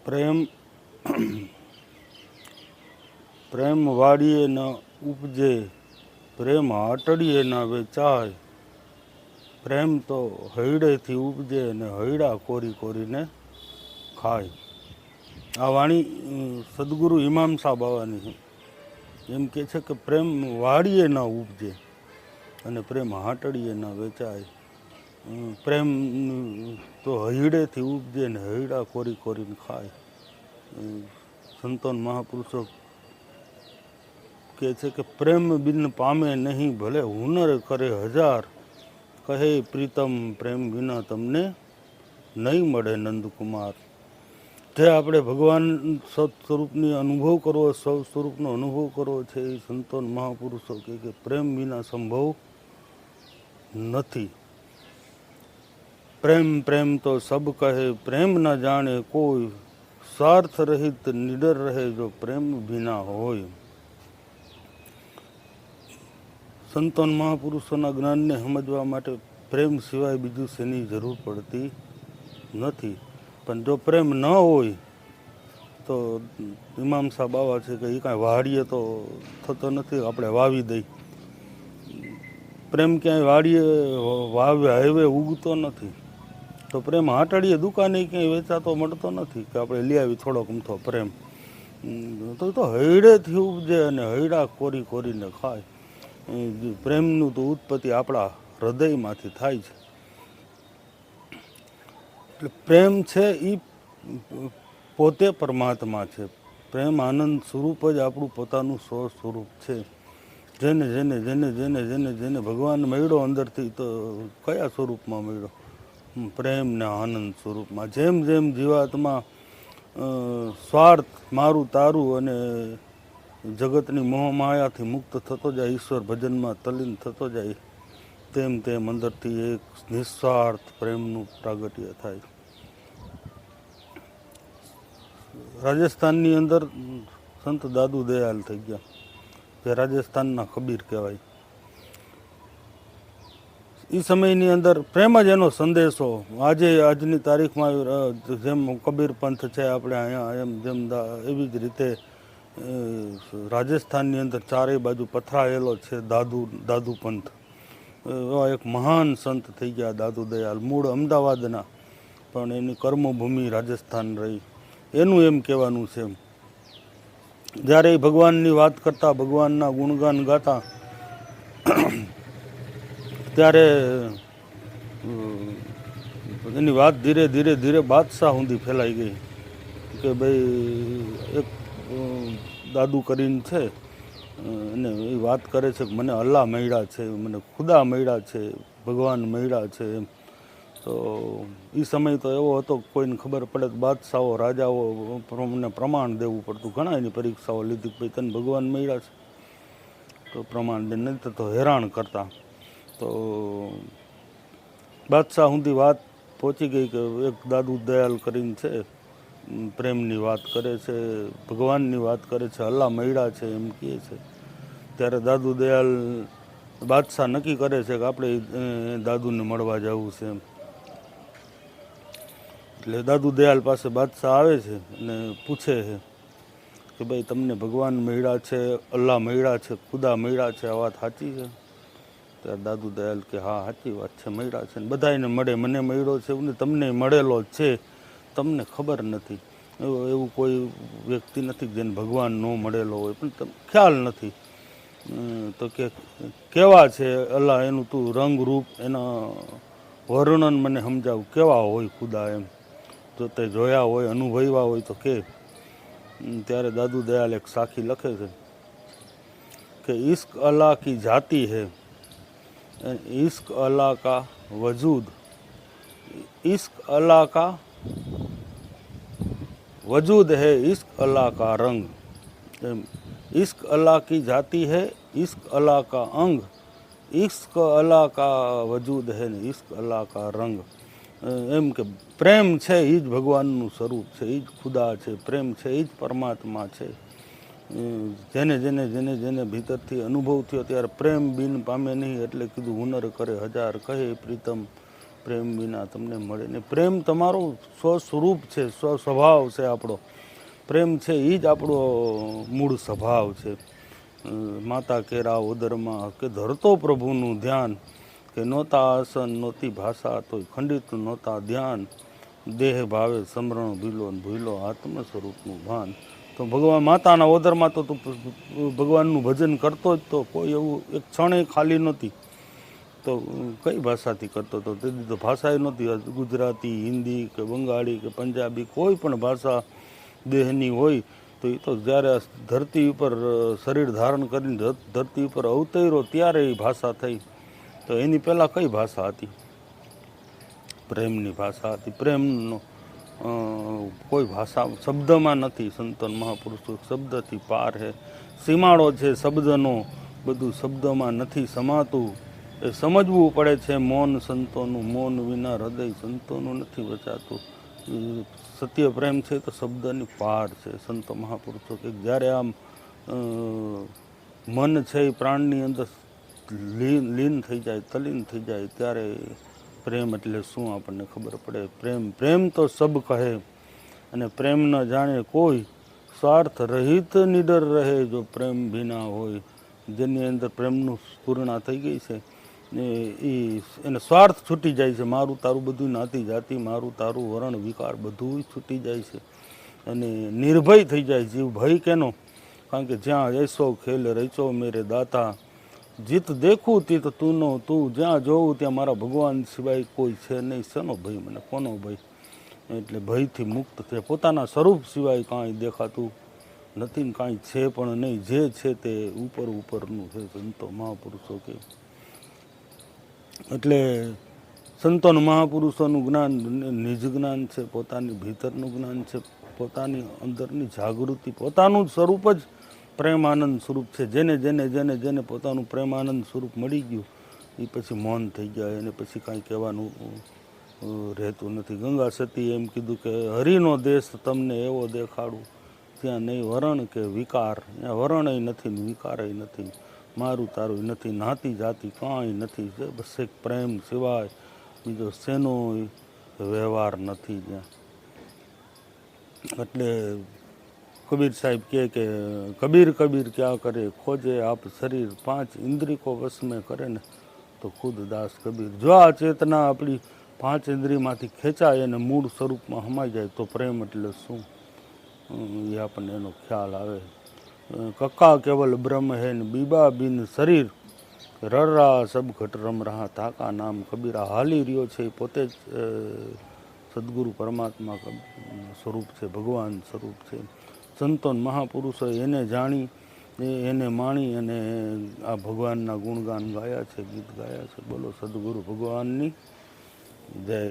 પ્રેમ પ્રેમ વાડીએ ન ઉપજે, પ્રેમ હાટડીએ ન વેચાય. પ્રેમ તો હૈડેથી ઉપજે ને હૈડા કોરી કોરીને ખાય. આ વાણી સદગુરુ ઇમામ સાહેબ બાવાની છે. એમ કહે છે કે પ્રેમ વાડીએ ન ઉપજે અને પ્રેમ હાટડીએ ન વેચાય. પ્રેમ તો હૈડેથી ઉપજે ને હૈડા કોરી કોરીને ખાય. સંતોન મહાપુરુષો કહે છે કે પ્રેમ બિન પામે નહીં ભલે હુનર કરે હજાર. કહે પ્રીતમ પ્રેમ વિના તમને નહીં મળે નંદકુમાર. જે આપણે ભગવાન સત સ્વરૂપની અનુભવ કરવો, સૌ સ્વરૂપનો અનુભવ કરવો છે એ સંતોન મહાપુરુષો કે પ્રેમ વિના સંભવ નથી. પ્રેમ પ્રેમ તો સબ કહે પ્રેમ ન જાણે કોઈ, સ્વાર્થ રહિત નિડર રહે જો પ્રેમ વિના હોય. સંતોન મહાપુરુષોના જ્ઞાનને સમજવા માટે પ્રેમ સિવાય બીજું શેની જરૂર પડતી નથી. પણ જો પ્રેમ ન હોય તો ઇમામ સાહેબ આવા છે કે એ કાંઈ વાડીએ તો થતો નથી, આપણે વાવી દઈ. પ્રેમ ક્યાંય વાડીએ હાઈવે ઉગતો નથી. તો પ્રેમ હાટડીએ દુકાને ક્યાંય વેચાતો મળતો નથી કે આપણે લઈ આવી થોડોક અમથો પ્રેમ. તો હૈડેથી ઉપજે અને હૈડા કોરી કોરીને ખાય. પ્રેમનું તો ઉત્પત્તિ આપણા હૃદયમાંથી થાય છે. એટલે પ્રેમ છે એ પોતે પરમાત્મા છે. પ્રેમ આનંદ સ્વરૂપ જ આપણું પોતાનું સ્વરૂપ છે. જેને જેને જેને જેને જેને જેને ભગવાન મળ્યો અંદરથી તો કયા સ્વરૂપમાં મળ્યો? પ્રેમ ને આનંદ સ્વરૂપમાં. જેમ જેમ જીવાત્મા સ્વાર્થ મારું તારું અને જગતની મોહમાયાથી મુક્ત થતો જાય, ઈશ્વર ભજનમાં તલીન થતો જાય, તેમ તેમ અંદરથી એક નિસ્વાર્થ પ્રેમનું પ્રાગટ્ય થાય. રાજસ્થાનની અંદર સંત દાદુ દયાલ થઈ ગયા, જે રાજસ્થાનના કબીર કહેવાય. એ સમયની અંદર પ્રેમ જ એનો સંદેશો. આજની તારીખમાં જેમ કબીર પંથ છે આપણે અહીંયા, એમ જેમ એવી જ રીતે રાજસ્થાનની અંદર ચારેય બાજુ પથરાયેલો છે દાદુ પંથ. એવા એક મહાન સંત થઈ ગયા દાદુ દયાલ, મૂળ અમદાવાદના, પણ એની કર્મભૂમિ રાજસ્થાન રહી. એનું એમ કહેવાનું છે, જ્યારે એ ભગવાનની વાત કરતા, ભગવાનના ગુણગાન ગાતા, ત્યારે એની વાત ધીરે ધીરે ધીરે બાદશાહ સુધી ફેલાઈ ગઈ કે ભાઈ એક દાદુ કરીને છે અને એ વાત કરે છે કે મને અલ્લાહ મળ્યા છે, મને ખુદા મળ્યા છે, ભગવાન મળ્યા છે એમ. તો એ સમય તો એવો હતો કે કોઈને ખબર પડે તો બાદશાહો રાજાઓ મને પ્રમાણ દેવું પડતું. ઘણા એની પરીક્ષાઓ લીધી કે ભાઈ તને ભગવાન મળ્યા છે તો પ્રમાણ દે, નહીં તો હેરાન કરતા. તો બાદશાહ સુધી વાત પહોંચી ગઈ કે એક દાદુ દયાલ કરીને છે, પ્રેમની વાત કરે છે, ભગવાનની વાત કરે છે, અલ્લાહ મળ્યા છે એમ કહે છે. ત્યારે દાદુ દયાલ બાદશાહ નક્કી કરે છે કે આપણે દાદુને મળવા જવું છે એમ. એટલે દાદુ દયાલ પાસે બાદશાહ આવે છે અને પૂછે છે કે ભાઈ તમને ભગવાન મળ્યા છે, અલ્લાહ મળ્યા છે, ખુદા મળ્યા છે, આ વાત સાચી છે? ત્યારે દાદુ દયાલ કે હા સાચી વાત છે, મળ્યા છે. બધાને મળે, મને મળ્યો છે એવું ને, તમને મળેલો છે, તમને ખબર નથી. એવું કોઈ વ્યક્તિ નથી જેને ભગવાન ન મળેલો હોય, પણ તમને ખ્યાલ નથી. તો કે કેવા છે અલ્લાહ, એનું તું રંગ રૂપ એના વર્ણન મને સમજાવ, કેવા હોય ખુદા એમ, જો તે જોયા હોય, અનુભવ્યા હોય તો કે. ત્યારે દાદુ દયાલ એક સાખી લખે છે કે ઇશ્ક અલ્લાહ કી જાતિ હૈ, इश्क अल्लाह का वजूद, इश्क अल्लाह का वजूद है, इश्क अल्लाह का रंग. इश्क अल्लाह की जाति है, इश्क अल्लाह का अंग, इश्क अल्लाह का वजूद है ને इश्क अल्लाह का रंग. એમ કે પ્રેમ છે એ જ ભગવાનનું સ્વરૂપ છે, એ જ ખુદા છે. પ્રેમ છે એ જ પરમાત્મા છે. જેને જેને જેને જેને ભીતરથી અનુભવ થયો ત્યારે પ્રેમ બિન પામે નહીં. એટલે કીધું હુનર કરે હજાર, કહે પ્રીતમ પ્રેમ વિના તમને મળે ને. પ્રેમ તમારો સ્વસ્વરૂપ છે, સ્વસ્વભાવ છે આપણો. પ્રેમ છે એ જ આપણો મૂળ સ્વભાવ છે. માતા કેરા ઉદરમાં કે ધરતો પ્રભુનું ધ્યાન, કે નહોતા આસન નહોતી ભાષા તોય ખંડિત નહોતા ધ્યાન, દેહ ભાવે સમરણ ભૂલો ભૂલો આત્મ સ્વરૂપનું ભાન. તો ભગવાન માતાના ઓદરમાં તો તું ભગવાનનું ભજન કરતો જ તો, કોઈ એવું એક ક્ષણે ખાલી નહોતી. તો કઈ ભાષાથી કરતો હતો? તેથી તો ભાષા નહોતી. ગુજરાતી, હિન્દી કે બંગાળી કે પંજાબી કોઈ પણ ભાષા દેહની હોય તો એ તો જ્યારે ધરતી ઉપર શરીર ધારણ કરીને ધરતી ઉપર અવતર્યો ત્યારે એ ભાષા થઈ. તો એની પહેલાં કઈ ભાષા હતી? પ્રેમની ભાષા હતી. પ્રેમનો કોઈ ભાષા શબ્દમાં નથી. સંતોન મહાપુરુષો શબ્દથી પાર છે. સીમાડો છે શબ્દનો, બધું શબ્દમાં નથી સમાતું. એ સમજવું પડે છે મૌન સંતોનું, મૌન વિના હૃદય સંતોનું નથી વચાતું. સત્ય પ્રેમ છે તો શબ્દની પાર છે. સંતો મહાપુરુષો કે જ્યારે આમ મન છે એ પ્રાણની અંદર લીન થઈ જાય, તલીન થઈ જાય, ત્યારે પ્રેમ એટલે શું આપણને ખબર પડે. પ્રેમ તો સબ કહે, અને પ્રેમ ન જાણે કોઈ, સ્વાર્થ રહિત નિડર રહે જો પ્રેમ ભીના હોય. જેની અંદર પ્રેમનું પૂર્ણા થઈ ગઈ છે એને સ્વાર્થ છૂટી જાય છે. મારું તારું બધું નાતી જાતિ, મારું તારું વરણ વિકાર બધું છૂટી જાય છે. અને નિર્ભય થઈ જાય જીવ. ભય કેનો? કારણ કે જ્યાં એસો ખેલ રચો મેરે દાતા, જીત દેખું તીત તુંનો તું. જ્યાં જોઉં ત્યાં મારા ભગવાન સિવાય કોઈ છે નહીં. શેનો ભય મને? કોનો ભય? એટલે ભયથી મુક્ત છે. પોતાના સ્વરૂપ સિવાય કાંઈ દેખાતું નથી ને કાંઈ છે પણ નહીં. જે છે તે ઉપરનું છે. સંતો મહાપુરુષો કે એટલે સંતોનું મહાપુરુષોનું જ્ઞાન નિજ જ્ઞાન છે, પોતાની ભીતરનું જ્ઞાન છે, પોતાની અંદરની જાગૃતિ, પોતાનું સ્વરૂપ જ પ્રેમાનંદ સ્વરૂપ છે. જેને પોતાનું પ્રેમાનંદ સ્વરૂપ મળી ગયું એ પછી મૌન થઈ જાય. એને પછી કાંઈ કહેવાનું રહેતું નથી. ગંગા સતી એમ કીધું કે હરિનો દેશ તમને એવો દેખાડું ત્યાં નહીં વરણ કે વિકાર. ત્યાં વરણય નથી ને વિકારય નથી, મારું તારું નથી, નાતી જાતિ કાંઈ નથી. બસ એક પ્રેમ સિવાય બીજો શેનો વ્યવહાર નથી ત્યાં. એટલે કબીર સાહેબ કહે કે કબીર કબીર ક્યાં કરે, ખોજે આપ શરીર, પાંચ ઇન્દ્રિય કો વશ में કરે ને તો ખુદ દાસ કબીર. જો આ ચેતના આપણી પાંચ ઇન્દ્રિયમાંથી ખેંચાય અને મૂળ સ્વરૂપમાં સમાઈ જાય તો પ્રેમ એટલે શું એ આપણને એનો ખ્યાલ આવે. કક્કા કેવલ બ્રહ્મ હે ને બીબા બિન શરીર, રરા સબ ઘટ રમ રહા તાકા નામ કબીરા. હાલી રહ્યો છે એ પોતે જ સદગુરુ પરમાત્મા સ્વરૂપ છે, ભગવાન સ્વરૂપ છે. સંતોન મહાપુરુષોએ એને જાણી, એને માણી અને આ ભગવાનના ગુણગાન ગાયા છે, ગીત ગાયા છે. બોલો સદગુરુ ભગવાનની જય.